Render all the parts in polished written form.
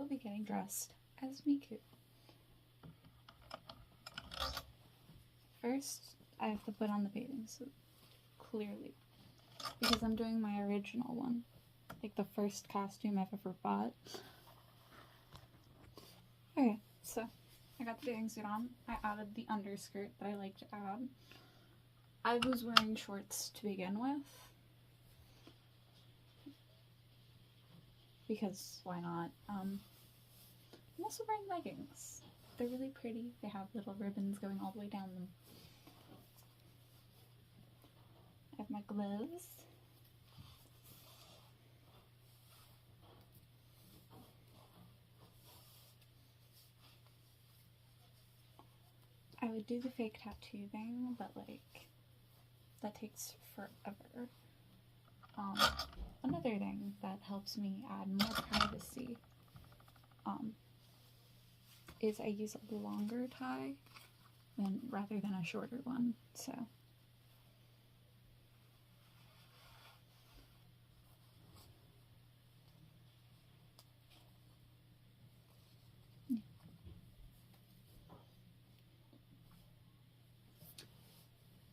will be getting dressed as Miku. First, I have to put on the bathing suit, clearly, because I'm doing my original one, like the first costume I've ever bought. Okay, so I got the bathing suit on. I added the underskirt that I like to add. I was wearing shorts to begin with, because why not? I'm also wearing leggings. They're really pretty. They have little ribbons going all the way down them. I have my gloves. I would do the fake tattoo thing, but like, that takes forever. Another thing that helps me add more privacy is I use a longer tie rather than a shorter one, so. Yeah.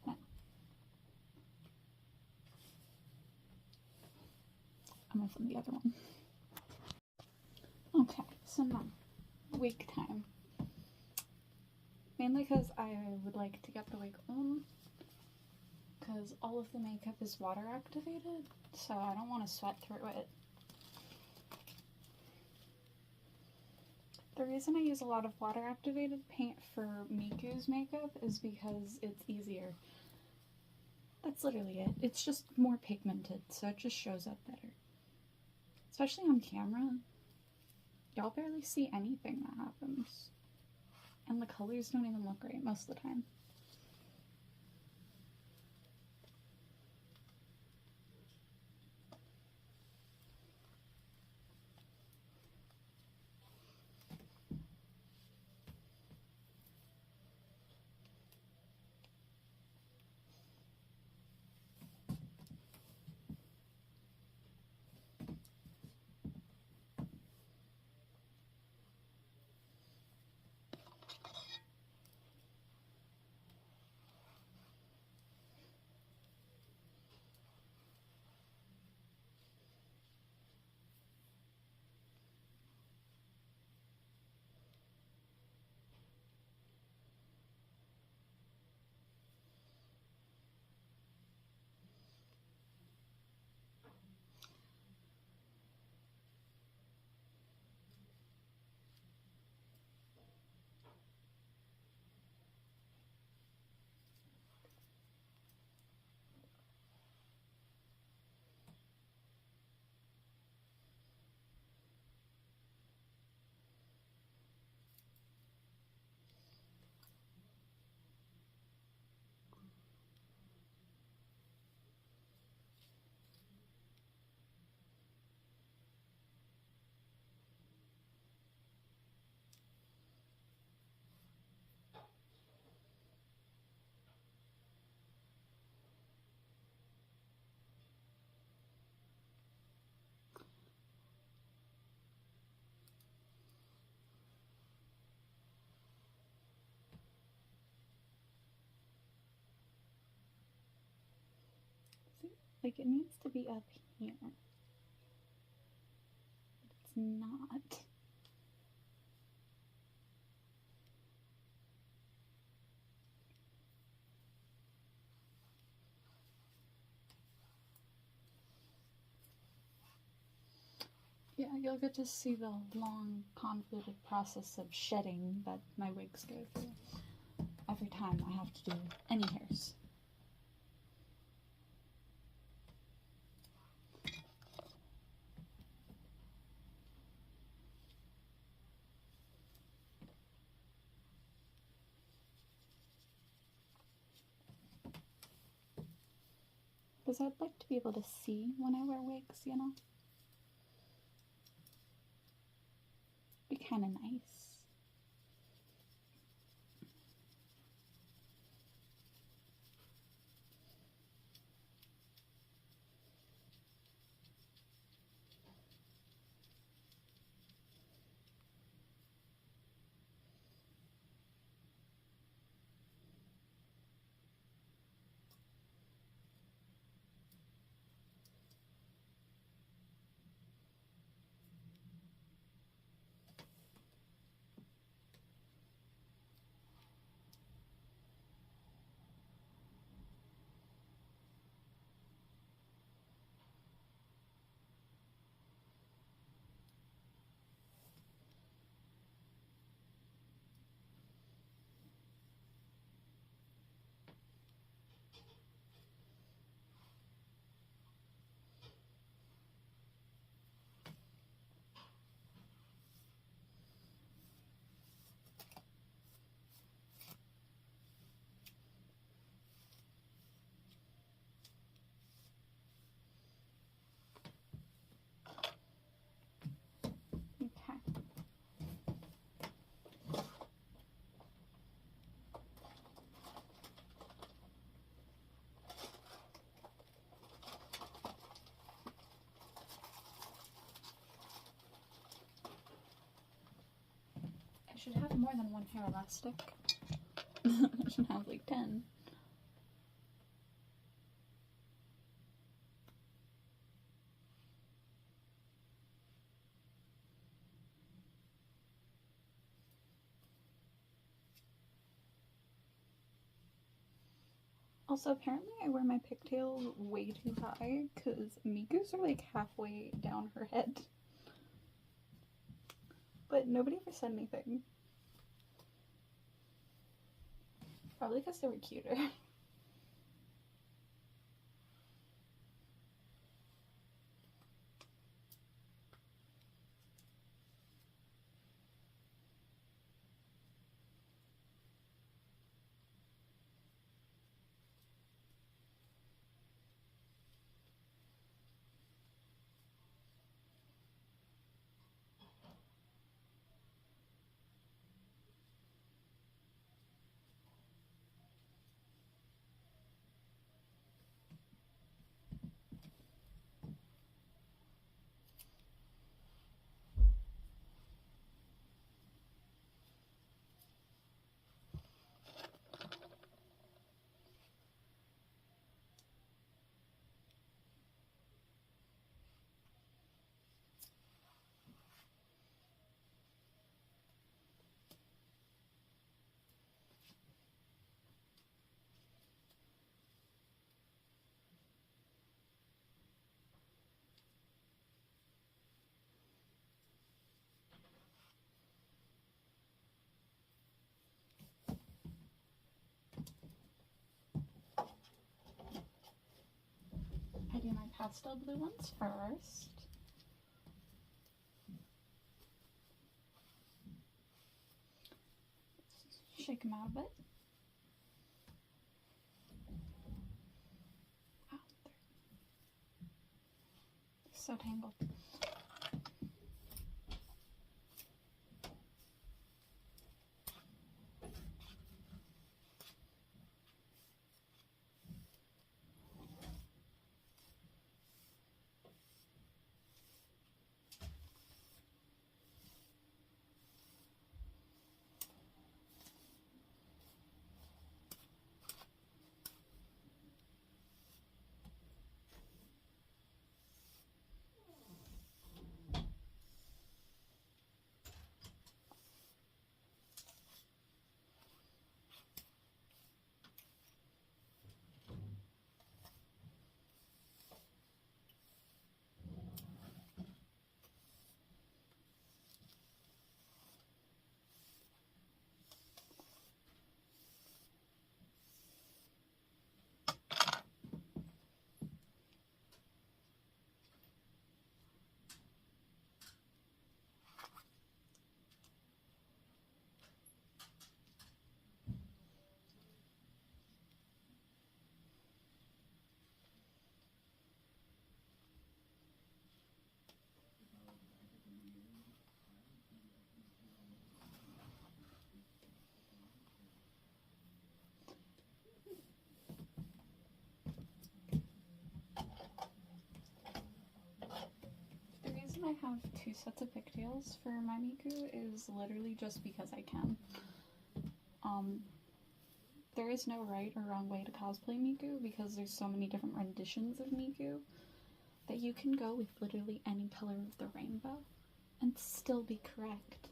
Now, I'm gonna film the other one. Okay, so now, wig time. Mainly because I would like to get the wig on, because all of the makeup is water activated, so I don't want to sweat through it. The reason I use a lot of water activated paint for Miku's makeup is because it's easier. That's literally it. It's just more pigmented, so it just shows up better. Especially on camera. Y'all barely see anything that happens. And the colors don't even look right most of the time. Like, it needs to be up here. But it's not. Yeah, you'll get to see the long, convoluted process of shedding that my wigs go through every time I have to do any hairs. Because I'd like to be able to see when I wear wigs, you know? Be kind of nice. should have more than one hair elastic. I should have like 10. Also, apparently I wear my pigtails way too high because Miku's are like halfway down her head. But nobody ever said anything. Probably because they were cuter. I do my pastel blue ones first. Shake them out a bit. Wow, they're so tangled. I have 2 sets of pigtails for my miku is literally just because I can. There is no right or wrong way to cosplay miku because there's so many different renditions of miku that you can go with literally any color of the rainbow and still be correct.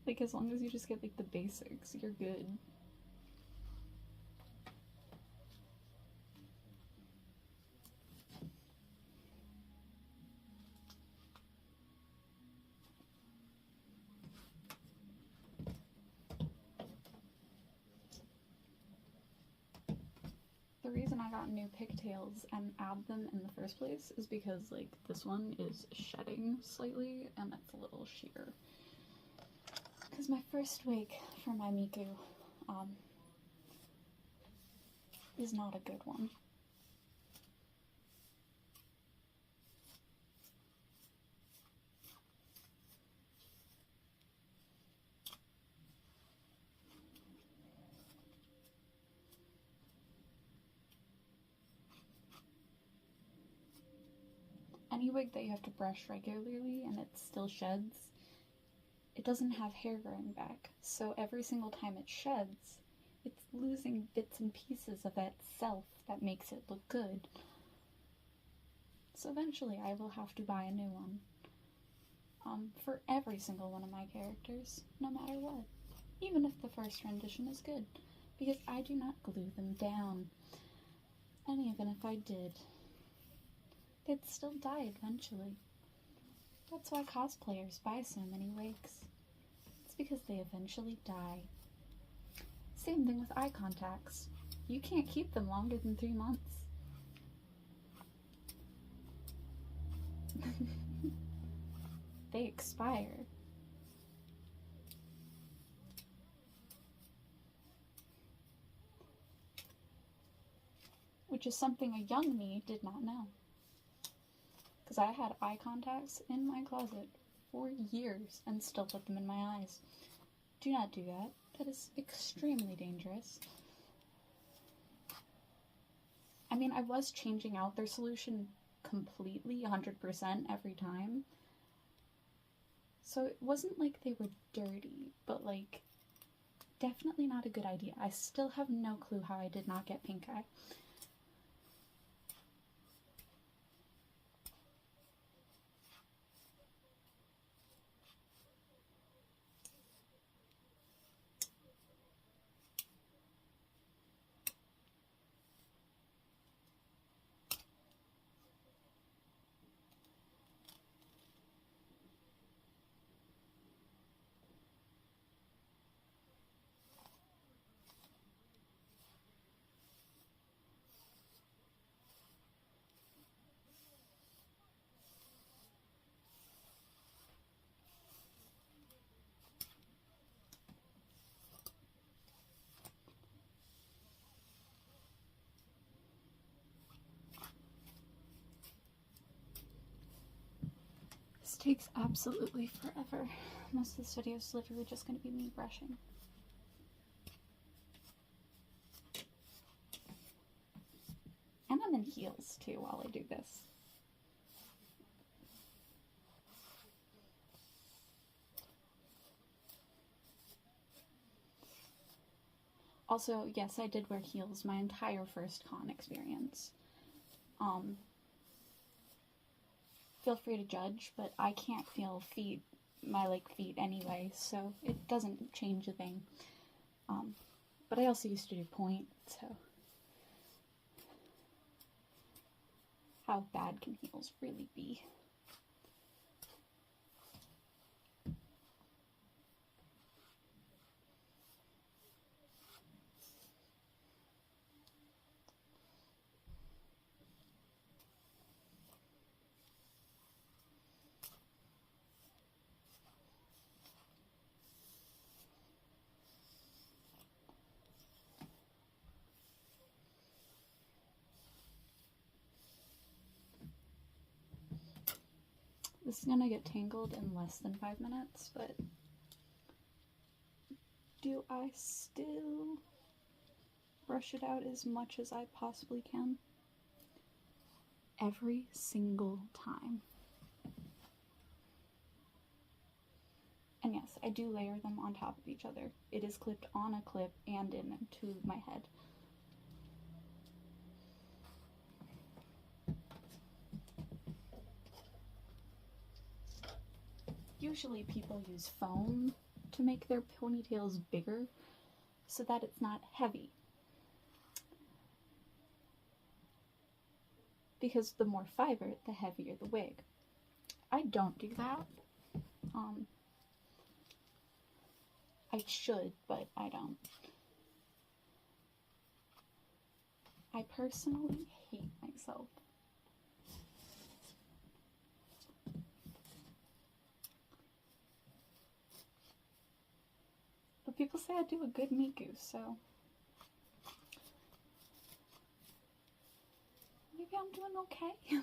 Like, as long as you just get like the basics, you're good. The reason I got new pigtails and add them in the first place is because, like, this one is shedding slightly and it's a little sheer. Because my first wig for my miku is not a good one. any wig that you have to brush regularly and it still sheds, it doesn't have hair growing back. So every single time it sheds, it's losing bits and pieces of that self that makes it look good. So eventually I will have to buy a new one. For every single one of my characters, no matter what. Even if the first rendition is good. Because I do not glue them down. And even if I did, they'd still die eventually. That's why cosplayers buy so many wigs. It's because they eventually die. Same thing with eye contacts. You can't keep them longer than 3 months. They expire. Which is something a young me did not know. Because I had eye contacts in my closet for years and still put them in my eyes. Do not do that. That is extremely dangerous. I mean, I was changing out their solution completely, 100% every time. So it wasn't like they were dirty, but like, definitely not a good idea. I still have no clue how I did not get pink eye. This takes absolutely forever. Most of this video is literally just going to be me brushing. And I'm in heels too while I do this. Also, yes, I did wear heels my entire first con experience. Feel free to judge, but I can't feel my feet anyway, so it doesn't change a thing. But I also used to do point, so how bad can heels really be? This is gonna get tangled in less than 5 minutes, but do I still brush it out as much as I possibly can? Every single time. And yes, I do layer them on top of each other. It is clipped on a clip and into my head. Usually people use foam to make their ponytails bigger so that it's not heavy. Because the more fiber, the heavier the wig. I don't do that. I should, but I don't. I personally hate myself. But people say I do a good miku, so maybe I'm doing okay.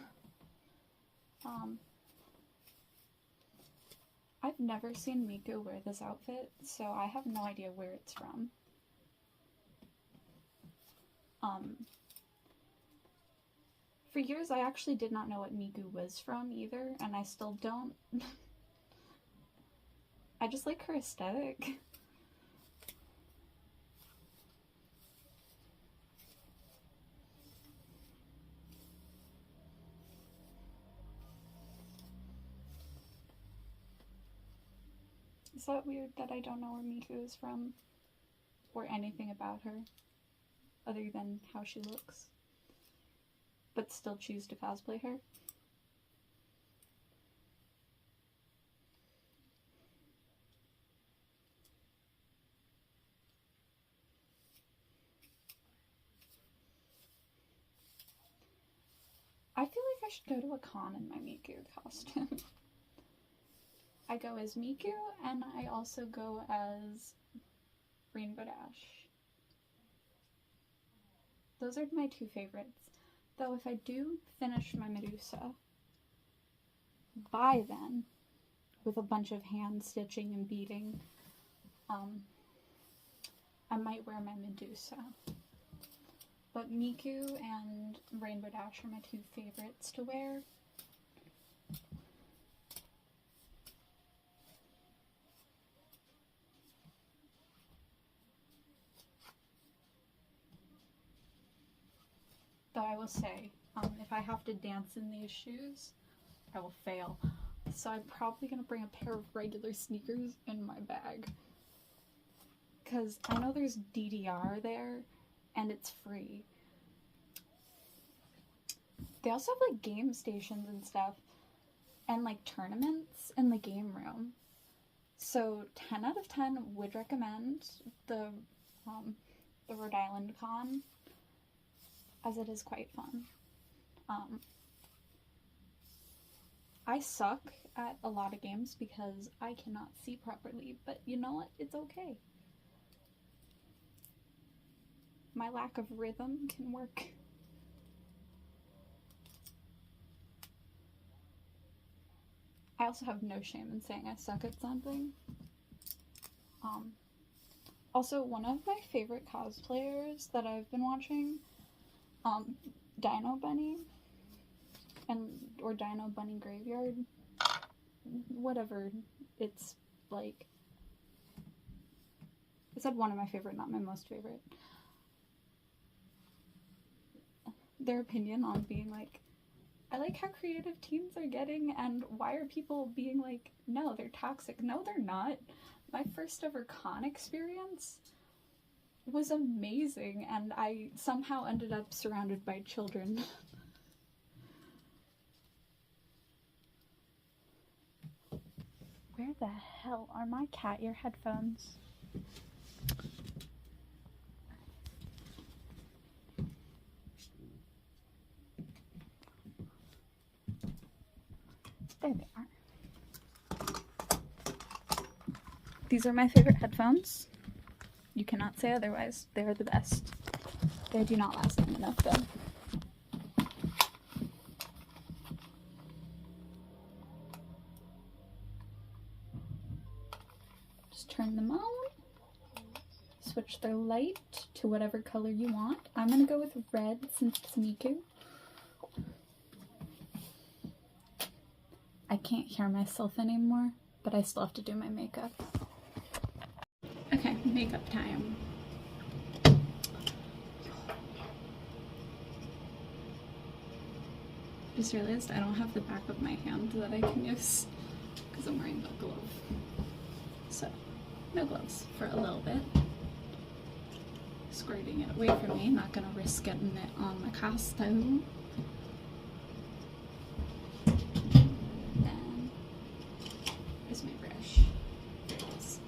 I've never seen Miku wear this outfit, so I have no idea where it's from. For years, I actually did not know what Miku was from either, and I still don't. I just like her aesthetic. Is that weird that I don't know where Miku is from? Or anything about her? Other than how she looks? But still choose to cosplay her? I feel like I should go to a con in my Miku costume. I go as Miku, and I also go as Rainbow Dash. Those are my two favorites. Though if I do finish my Medusa by then, with a bunch of hand stitching and beading, I might wear my Medusa. But Miku and Rainbow Dash are my two favorites to wear. Though I will say, if I have to dance in these shoes, I will fail. So I'm probably going to bring a pair of regular sneakers in my bag. Because I know there's DDR there, and it's free. They also have like game stations and stuff, and like tournaments in the game room. So 10 out of 10 would recommend the Rhode Island Con, as it is quite fun. I suck at a lot of games because I cannot see properly, but you know what? It's okay. My lack of rhythm can work. I also have no shame in saying I suck at something. Also, one of my favorite cosplayers that I've been watching, Dino Bunny, or Dino Bunny Graveyard, whatever it's like. I said one of my favorite, not my most favorite. Their opinion on being like, I like how creative teens are getting, and why are people being like, no, they're toxic. No, they're not. My first ever con experience was amazing, and I somehow ended up surrounded by children. Where the hell are my cat ear headphones? There they are. These are my favorite headphones. You cannot say otherwise. They are the best. They do not last long enough though. Just turn them on. Switch their light to whatever color you want. I'm gonna go with red since it's Miku. I can't hear myself anymore, but I still have to do my makeup. Okay, makeup time. Just realized I don't have the back of my hand that I can use because I'm wearing a glove. So, no gloves for a little bit. Squirting it away from me, not gonna risk getting it on my costume. Then, where's my brush? There it is.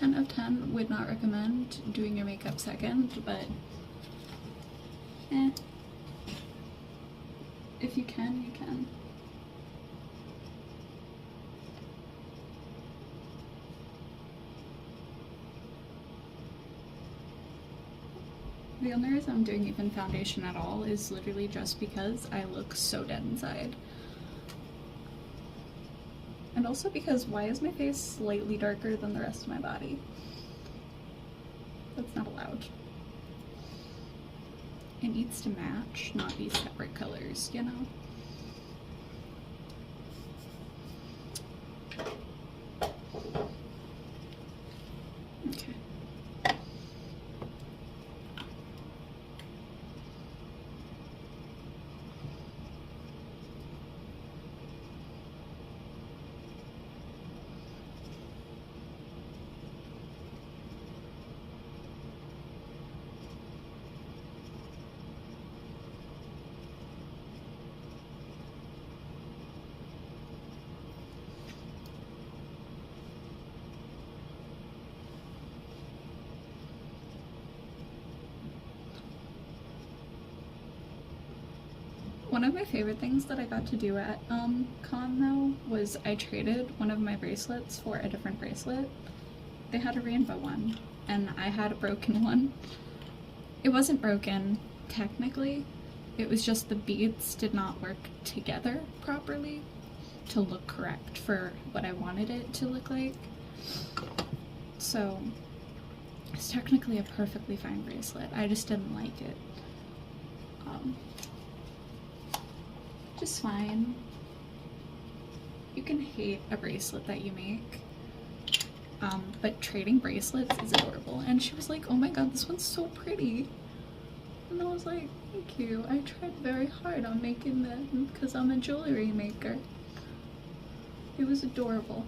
Out of 10, would not recommend doing your makeup second, but if you can, you can. The only reason I'm doing even foundation at all is literally just because I look so dead inside. And also because why is my face slightly darker than the rest of my body? That's not allowed. It needs to match, not be separate colors, you know? Okay. One of my favorite things that I got to do at con though was I traded one of my bracelets for a different bracelet. They had a rainbow one and I had a broken one. It wasn't broken technically, it was just the beads did not work together properly to look correct for what I wanted it to look like. So it's technically a perfectly fine bracelet, I just didn't like it. Just fine. You can hate a bracelet that you make, but trading bracelets is adorable. And she was like, oh my god, this one's so pretty. And I was like, thank you. I tried very hard on making them because I'm a jewelry maker. It was adorable.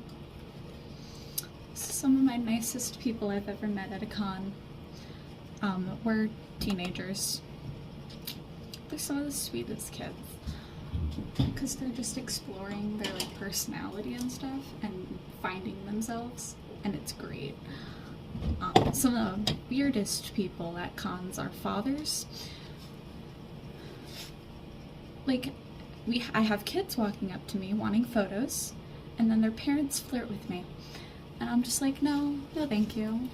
Some of my nicest people I've ever met at a con were teenagers. They're some of the sweetest kids. Because they're just exploring their like personality and stuff and finding themselves, and it's great. Some of the weirdest people at cons are fathers. Like, I have kids walking up to me wanting photos, and then their parents flirt with me, and I'm just like, no thank you.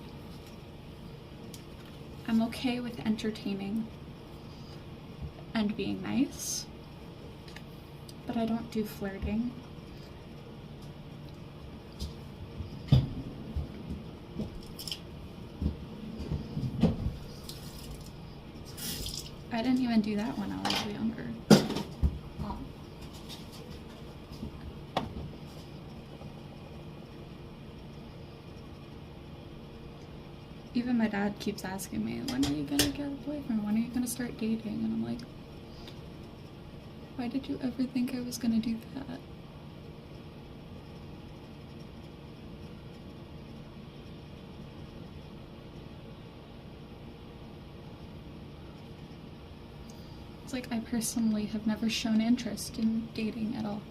I'm okay with entertaining and being nice, but I don't do flirting. I didn't even do that when I was younger. Even my dad keeps asking me, when are you gonna get a boyfriend? When are you gonna start dating? And I'm like, why did you ever think I was gonna do that? It's like I personally have never shown interest in dating at all.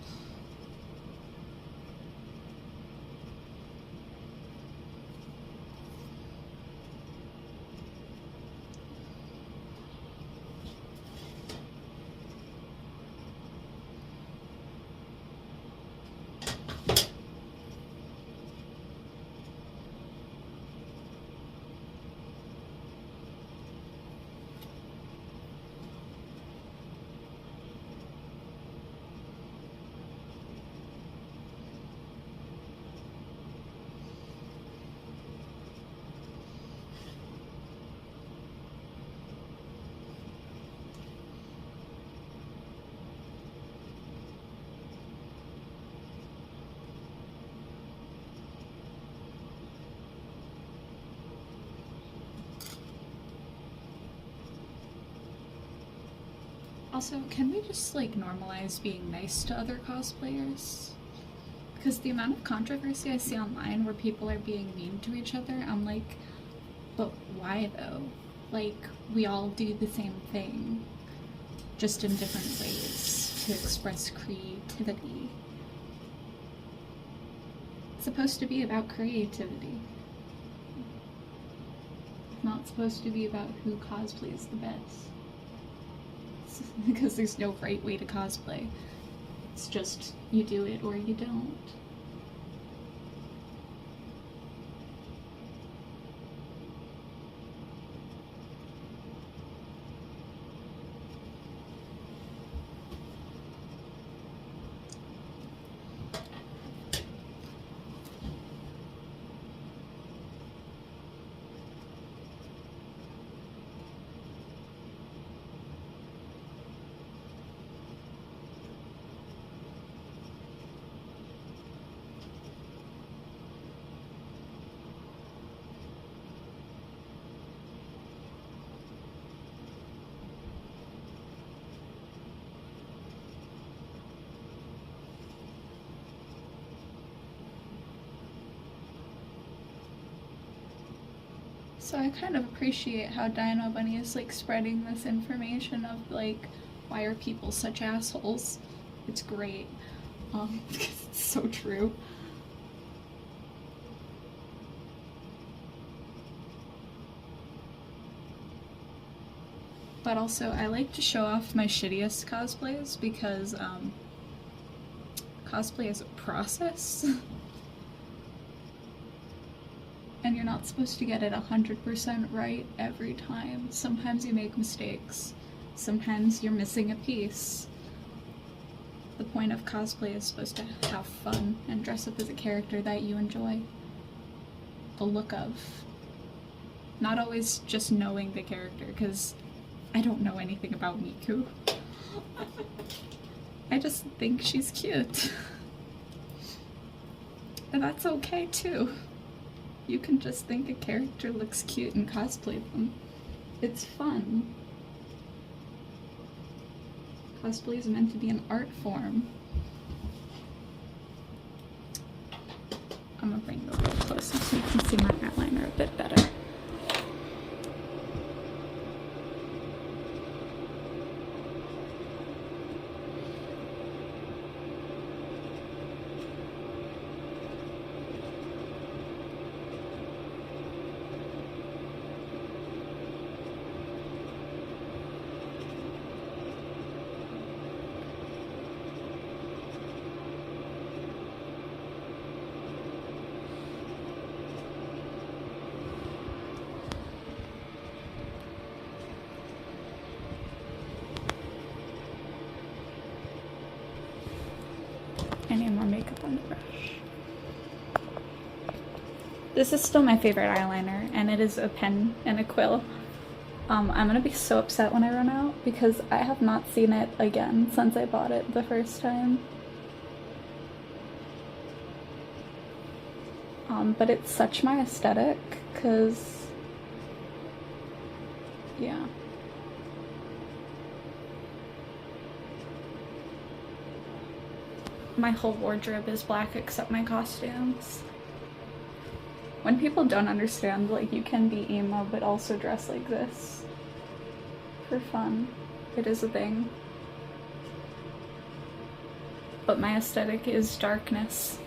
Also, can we just like normalize being nice to other cosplayers? Because the amount of controversy I see online where people are being mean to each other, I'm like, but why though? Like, we all do the same thing, just in different ways to express creativity. It's supposed to be about creativity. It's not supposed to be about who cosplays the best. Because there's no right way to cosplay. It's just you do it or you don't. So I kind of appreciate how Dino Bunny is like spreading this information of like, why are people such assholes? It's great. Because it's so true. But also, I like to show off my shittiest cosplays because cosplay is a process. And you're not supposed to get it 100% right every time. Sometimes you make mistakes. Sometimes you're missing a piece. The point of cosplay is supposed to have fun and dress up as a character that you enjoy the look of. Not always just knowing the character, because I don't know anything about Miku. I just think she's cute. And that's okay too. You can just think a character looks cute and cosplay them. It's fun. Cosplay is meant to be an art form. I'm gonna bring it a little closer so you can see my eyeliner a bit better. I need more makeup on the brush. This is still my favorite eyeliner, and it is a pen and a quill. I'm gonna be so upset when I run out because I have not seen it again since I bought it the first time. But it's such my aesthetic, cause yeah. My whole wardrobe is black except my costumes. When people don't understand, like, you can be emo but also dress like this for fun. It is a thing. But my aesthetic is darkness.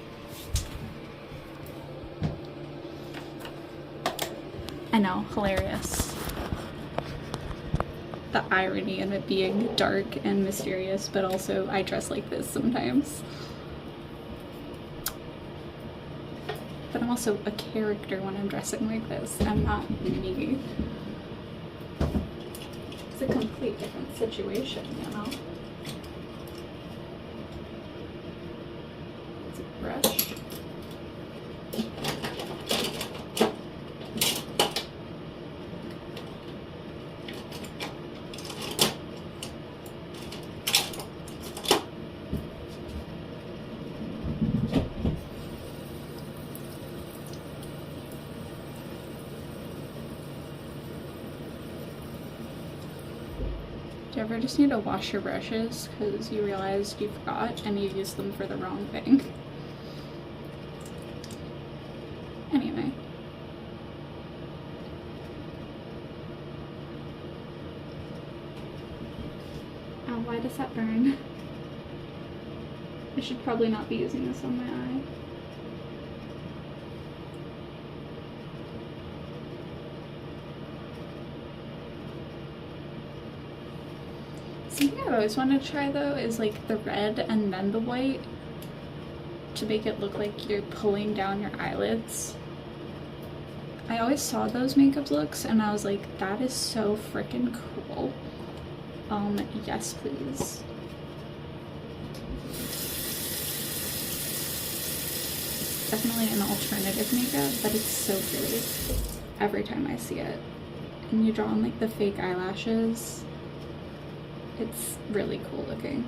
I know, hilarious. The irony of it being dark and mysterious, but also I dress like this sometimes. But I'm also a character when I'm dressing like this. I'm not me. It's a complete different situation, you know? It's a brush. Do you ever just need to wash your brushes because you realized you forgot and you used them for the wrong thing? Anyway. Oh, why does that burn? I should probably not be using this on my eye. Something I've always wanted to try though is like the red and then the white to make it look like you're pulling down your eyelids. I always saw those makeup looks and I was like, that is so freaking cool. Yes please. Definitely an alternative makeup, but it's so pretty every time I see it. And you draw on like the fake eyelashes. It's really cool looking.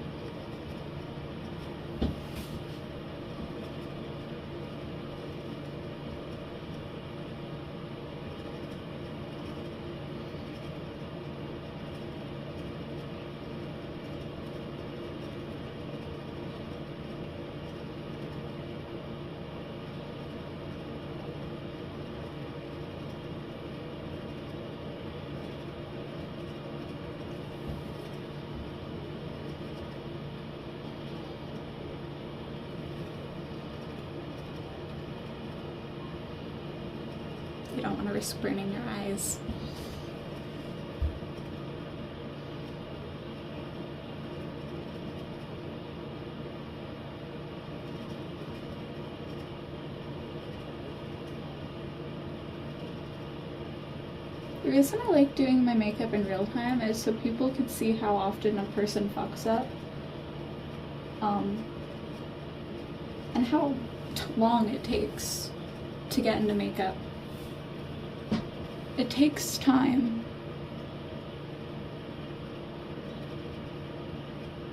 You don't want to risk burning your eyes. The reason I like doing my makeup in real time is so people could see how often a person fucks up. And how long it takes to get into makeup. It takes time.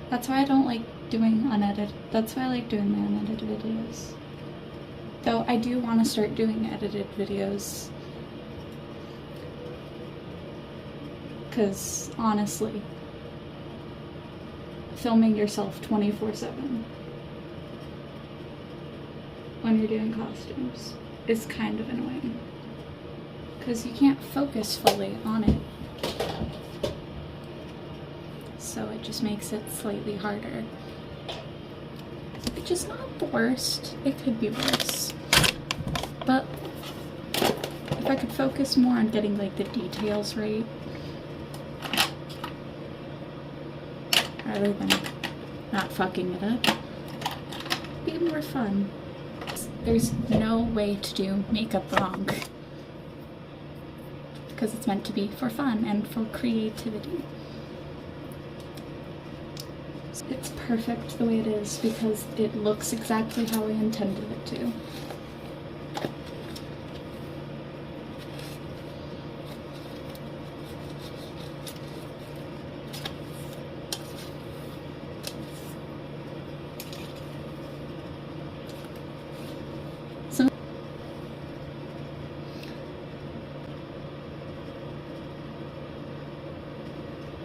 That's why I don't like doing unedited. That's why I like doing my unedited videos. Though I do want to start doing edited videos. Because honestly, filming yourself 24/7 when you're doing costumes is kind of annoying. Because you can't focus fully on it. So it just makes it slightly harder. Which is not the worst. It could be worse. But if I could focus more on getting like the details right, rather than not fucking it up, it'd be more fun. There's no way to do makeup wrong. Because it's meant to be for fun and for creativity. It's perfect the way it is because it looks exactly how I intended it to.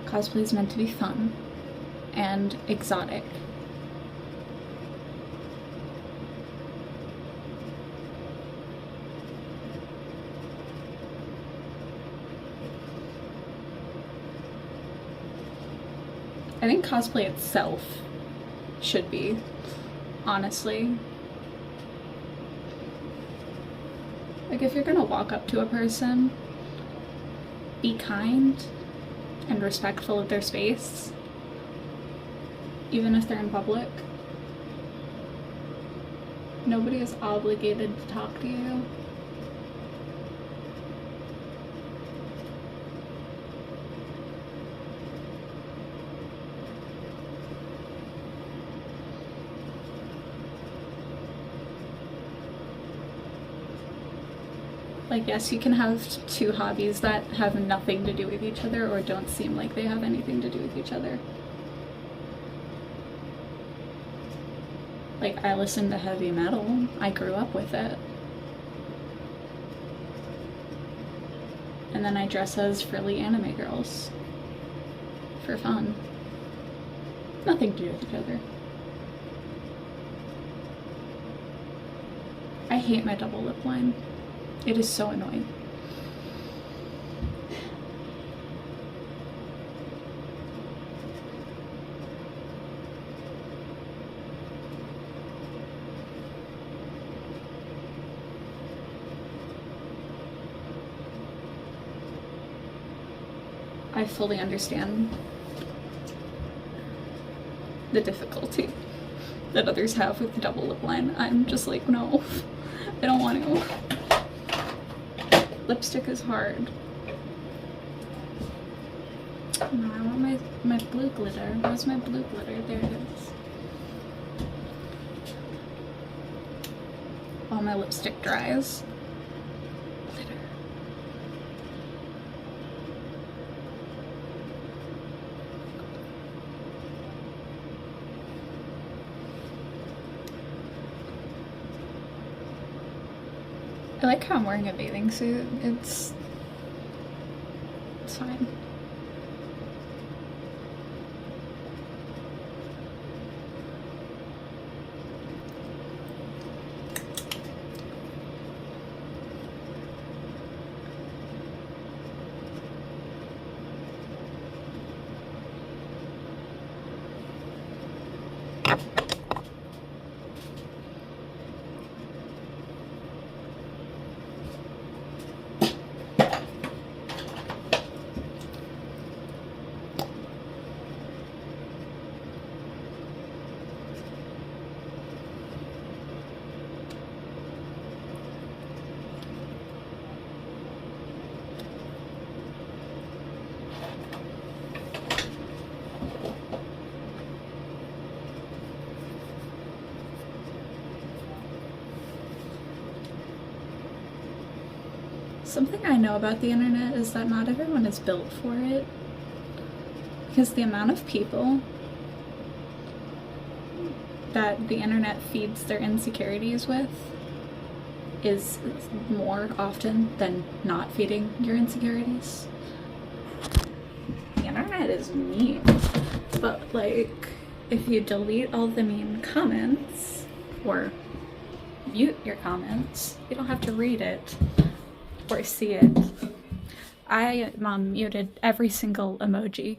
Cosplay is meant to be fun and exotic. I think cosplay itself should be, honestly. Like, if you're gonna walk up to a person, be kind and respectful of their space, even if they're in public. Nobody is obligated to talk to you. Like, yes, you can have two hobbies that have nothing to do with each other or don't seem like they have anything to do with each other. Like, I listen to heavy metal. I grew up with it. And then I dress as frilly anime girls. For fun. Nothing to do with each other. I hate my double lip line. It is so annoying. I fully understand the difficulty that others have with the double lip line. I'm just like, no, I don't want to. Lipstick is hard. No, I want my blue glitter. Where's my blue glitter? There it is. While my lipstick dries. Glitter. I like how I'm wearing a bathing suit. It's fine. Something I know about the internet is that not everyone is built for it. Because the amount of people that the internet feeds their insecurities with is more often than not feeding your insecurities. The internet is mean, but like, if you delete all the mean comments or mute your comments, you don't have to read it or see it. I muted every single emoji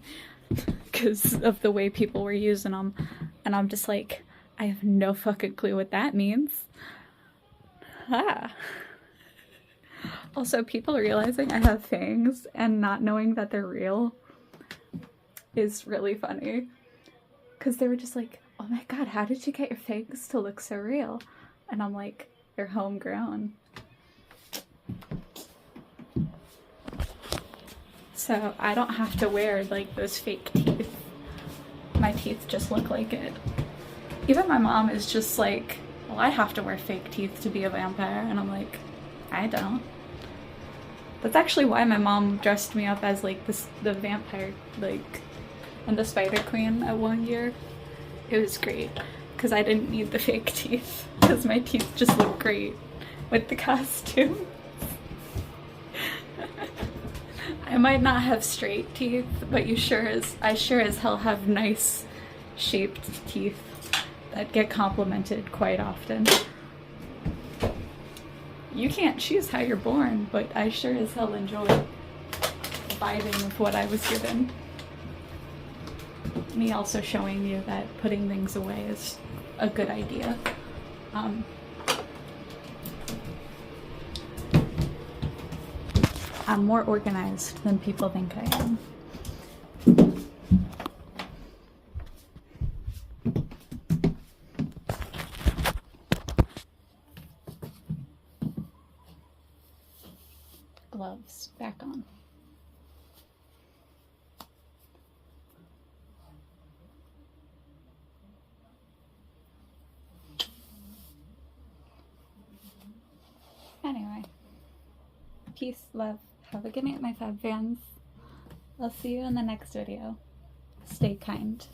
because of the way people were using them, and I'm just like, I have no fucking clue what that means. Also, people realizing I have fangs and not knowing that they're real is really funny, because they were just like, oh my god, how did you get your fangs to look so real? And I'm like, they're homegrown. So I don't have to wear like those fake teeth. My teeth just look like it. Even my mom is just like, well, I have to wear fake teeth to be a vampire. And I'm like, I don't. That's actually why my mom dressed me up as like the vampire, like, and the Spider Queen at one year. It was great, because I didn't need the fake teeth, because my teeth just look great with the costume. I might not have straight teeth, but I sure as hell have nice shaped teeth that get complimented quite often. You can't choose how you're born, but I sure as hell enjoy vibing with what I was given. Me also showing you that putting things away is a good idea. I'm more organized than people think I am. Gloves back on. Anyway, peace, love. Have a good night, my fab fans. I'll see you in the next video. Stay kind.